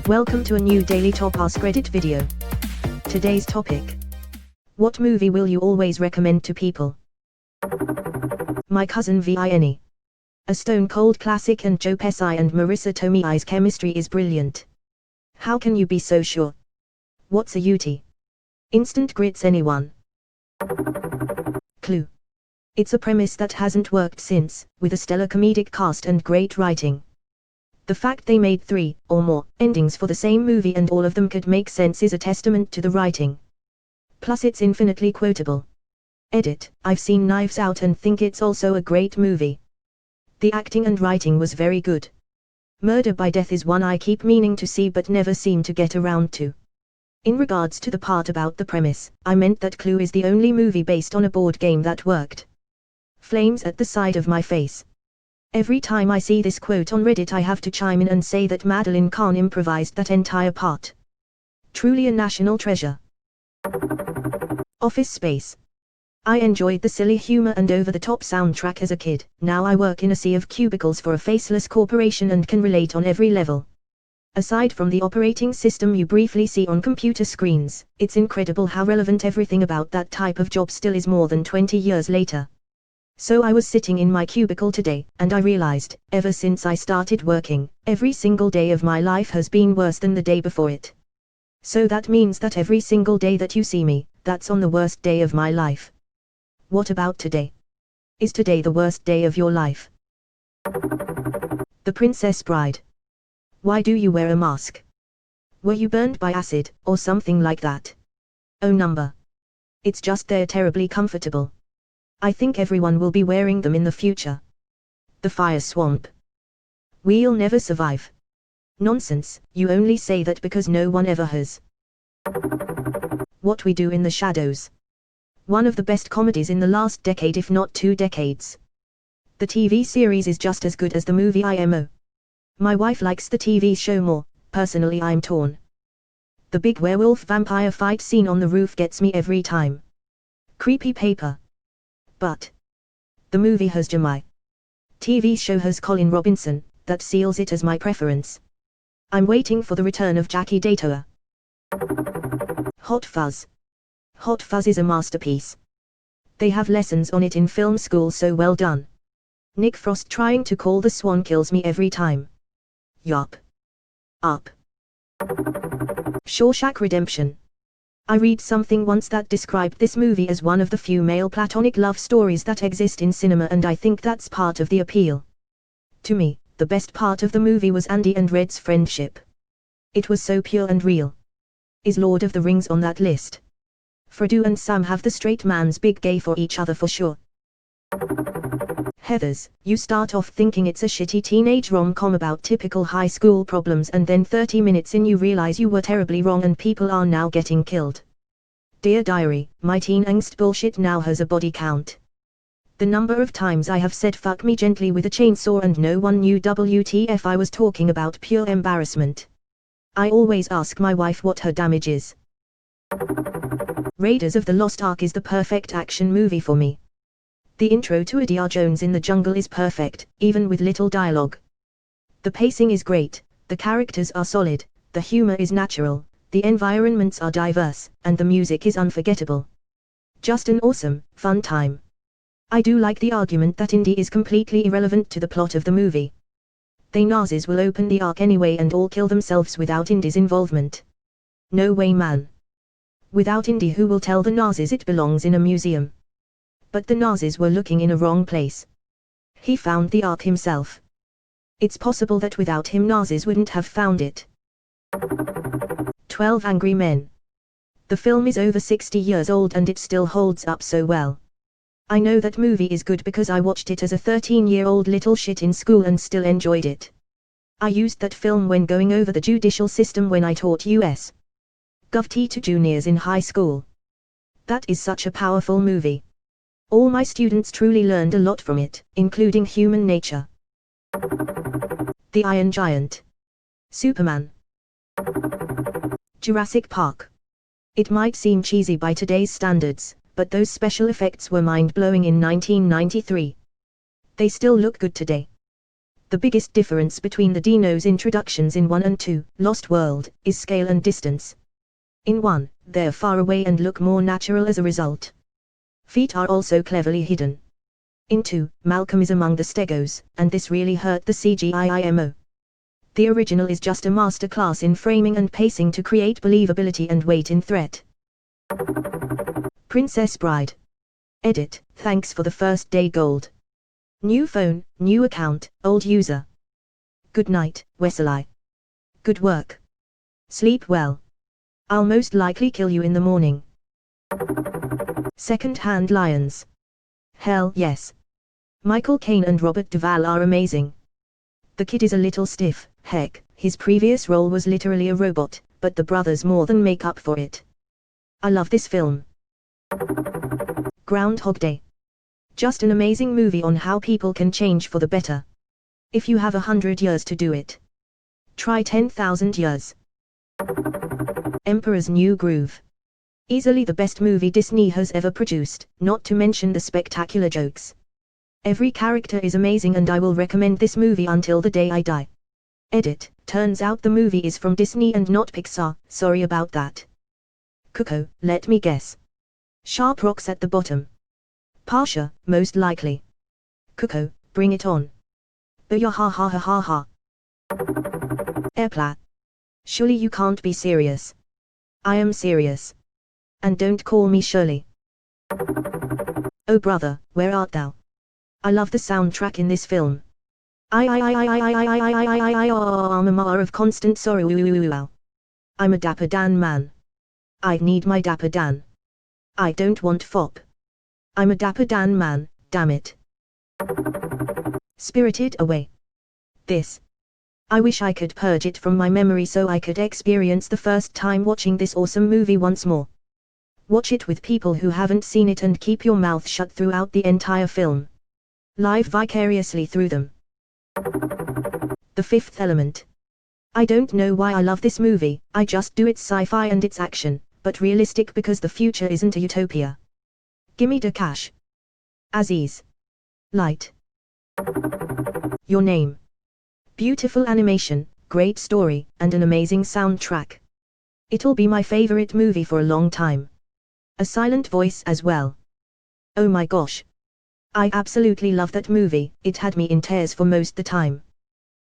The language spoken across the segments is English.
Welcome to a new Daily Top Askreddit video. Today's topic. What movie will you always recommend to people? My Cousin Vine. A stone cold classic, and Joe Pesci and Marissa Tomei's chemistry is brilliant. How can you be so sure? What's a UT? Instant grits anyone. Clue. It's a premise that hasn't worked since, with a stellar comedic cast and great writing. The fact they made 3 or more endings for the same movie and all of them could make sense is a testament to the writing. Plus it's infinitely quotable. Edit. I've seen Knives Out and think it's also a great movie. The acting and writing was very good. Murder by Death is one I keep meaning to see but never seem to get around to. In regards to the part about the premise, I meant that Clue is the only movie based on a board game that worked. Flames at the side of my face. Every time I see this quote on Reddit I have to chime in and say that Madeline Kahn improvised that entire part. Truly a national treasure. Office Space. I enjoyed the silly humor and over-the-top soundtrack as a kid. Now I work in a sea of cubicles for a faceless corporation and can relate on every level. Aside from the operating system you briefly see on computer screens, it's incredible how relevant everything about that type of job still is more than 20 years later. So I was sitting in my cubicle today, and I realized, ever since I started working, every single day of my life has been worse than the day before it. So that means that every single day that you see me, that's on the worst day of my life. What about today? Is today the worst day of your life? The Princess Bride. Why do you wear a mask? Were you burned by acid, or something like that? Oh number. It's just they're terribly comfortable. I think everyone will be wearing them in the future. The Fire Swamp. We'll never survive. Nonsense, you only say that because no one ever has. What We Do in the Shadows. One of the best comedies in the last decade, if not 2 decades. The TV series is just as good as the movie IMO. My wife likes the TV show more, personally I'm torn. The big werewolf vampire fight scene on the roof gets me every time. Creepy paper. But the movie has Jamai. TV show has Colin Robinson, that seals it as my preference. I'm waiting for the return of Jackie Datoa. Hot Fuzz. Hot Fuzz is a masterpiece. They have lessons on it in film school, so well done. Nick Frost trying to call the swan kills me every time. Yup. Up. Shawshank Redemption. I read something once that described this movie as one of the few male platonic love stories that exist in cinema, and I think that's part of the appeal. To me, the best part of the movie was Andy and Red's friendship. It was so pure and real. Is Lord of the Rings on that list? Frodo and Sam have the straight man's big gay for each other for sure. Heathers. You start off thinking it's a shitty teenage rom-com about typical high school problems, and then 30 minutes in you realize you were terribly wrong and people are now getting killed. Dear Diary, my teen angst bullshit now has a body count. The number of times I have said fuck me gently with a chainsaw and no one knew WTF I was talking about, pure embarrassment. I always ask my wife what her damage is. Raiders of the Lost Ark is the perfect action movie for me. The intro to Indiana Jones in the jungle is perfect, even with little dialogue. The pacing is great, the characters are solid, the humor is natural, the environments are diverse, and the music is unforgettable. Just an awesome, fun time. I do like the argument that Indy is completely irrelevant to the plot of the movie. They Nazis will open the Ark anyway and all kill themselves without Indy's involvement. No way, man. Without Indy, who will tell the Nazis it belongs in a museum? But the Nazis were looking in a wrong place. He found the Ark himself. It's possible that without him Nazis wouldn't have found it. 12 Angry Men. The film is over 60 years old and it still holds up so well. I know that movie is good because I watched it as a 13-year-old little shit in school and still enjoyed it. I used that film when going over the judicial system when I taught US Gov to juniors in high school. That is such a powerful movie. All my students truly learned a lot from it, including human nature. The Iron Giant. Superman. Jurassic Park. It might seem cheesy by today's standards, but those special effects were mind-blowing in 1993. They still look good today. The biggest difference between the Dino's introductions in 1 and 2, Lost World, is scale and distance. In 1, they're far away and look more natural as a result. Feet are also cleverly hidden. In 2, Malcolm is among the Stegos, and this really hurt the CGI. The original is just a masterclass in framing and pacing to create believability and weight in threat. Princess Bride. Edit, thanks for the first day gold. New phone, new account, old user. Good night, Wesley. Good work. Sleep well. I'll most likely kill you in the morning. Second-hand lions. Hell yes. Michael Caine and Robert Duvall are amazing. The kid is a little stiff, heck, his previous role was literally a robot, but the brothers more than make up for it. I love this film. Groundhog Day. Just an amazing movie on how people can change for the better. If you have 100 years to do it, try 10,000 years. Emperor's New Groove. Easily the best movie Disney has ever produced, not to mention the spectacular jokes. Every character is amazing and I will recommend this movie until the day I die. Edit, turns out the movie is from Disney and not Pixar, sorry about that. Cuckoo, let me guess. Sharp rocks at the bottom. Pasha, most likely. Cuckoo, bring it on. Booyah ha ha ha ha ha. Airplat. Surely you can't be serious. I am serious. And don't call me Shirley. Oh brother, where art thou? I love the soundtrack in this film. I'm a mar of constant sorrow. I'm a Dapper Dan man. I need my Dapper Dan. I don't want fop. I'm a Dapper Dan man, damn it. Spirited Away. This. I wish I could purge it from my memory so I could experience the first time watching this awesome movie once more. Watch it with people who haven't seen it and keep your mouth shut throughout the entire film. Live vicariously through them. The Fifth Element. I don't know why I love this movie, I just do. It's sci-fi and it's action, but realistic because the future isn't a utopia. Gimme the cash. Aziz. Light. Your Name. Beautiful animation, great story, and an amazing soundtrack. It'll be my favorite movie for a long time. A silent voice as well. Oh my gosh. I absolutely love that movie, it had me in tears for most the time.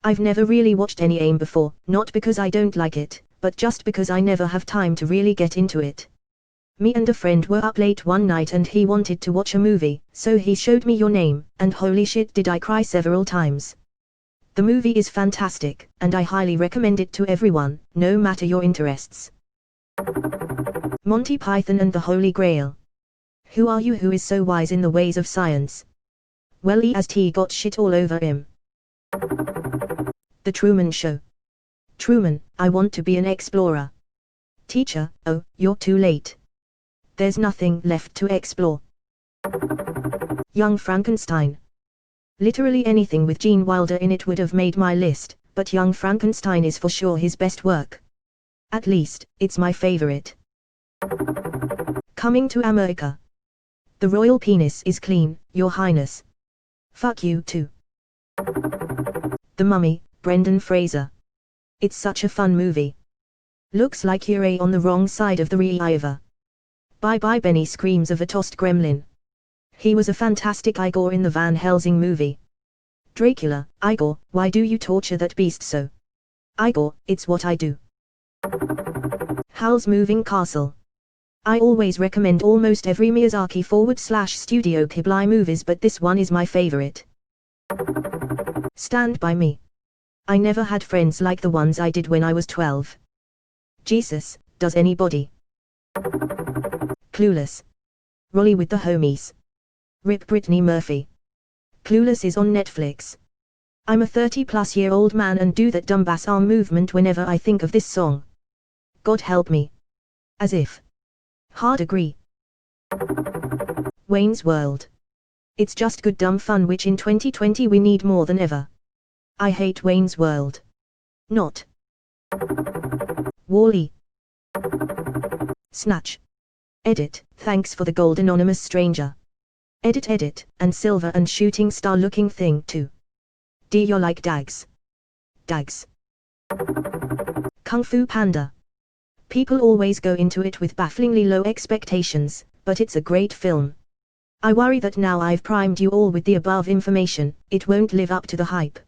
I've never really watched any AIM before, not because I don't like it, but just because I never have time to really get into it. Me and a friend were up late one night and he wanted to watch a movie, so he showed me Your Name, and holy shit did I cry several times. The movie is fantastic, and I highly recommend it to everyone, no matter your interests. Monty Python and the Holy Grail. Who are you who is so wise in the ways of science? Well, he got shit all over him. The Truman Show. Truman, I want to be an explorer. Teacher, oh, you're too late. There's nothing left to explore. Young Frankenstein. Literally anything with Gene Wilder in it would have made my list, but Young Frankenstein is for sure his best work. At least, it's my favorite. Coming to America. The royal penis is clean, Your Highness. Fuck you too. The Mummy, Brendan Fraser. It's such a fun movie. Looks like you're on the wrong side of the river. Bye bye Benny screams of a tossed gremlin. He was a fantastic Igor in the Van Helsing movie. Dracula, Igor, why do you torture that beast so? Igor, it's what I do. Howl's Moving Castle. I always recommend almost every Miyazaki/Studio Ghibli movies, but this one is my favorite. Stand By Me. I never had friends like the ones I did when I was 12. Jesus, does anybody? Clueless. Rolly with the Homies. Rip Brittany Murphy. Clueless is on Netflix. I'm a 30-plus-year-old man and do that dumb bass arm movement whenever I think of this song. God help me. As if. Hard agree. Wayne's World. It's just good dumb fun which in 2020 we need more than ever. I hate Wayne's World. Not. Wall-E. Snatch. Edit, thanks for the gold anonymous stranger. Edit, and silver and shooting star looking thing too. Do you like dags? Dags. Kung Fu Panda. People always go into it with bafflingly low expectations, but it's a great film. I worry that now I've primed you all with the above information, it won't live up to the hype.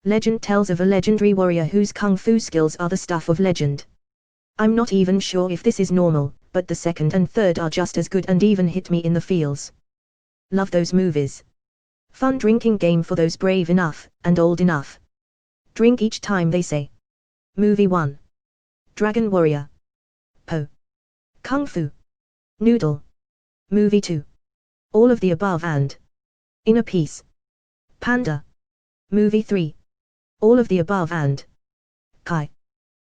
Legend tells of a legendary warrior whose kung fu skills are the stuff of legend. I'm not even sure if this is normal, but the second and third are just as good and even hit me in the feels. Love those movies. Fun drinking game for those brave enough, and old enough. Drink each time they say. Movie 1. Dragon Warrior. Po. Kung Fu. Noodle. Movie 2. All of the above and In a Piece. Panda. Movie 3. All of the above and Kai.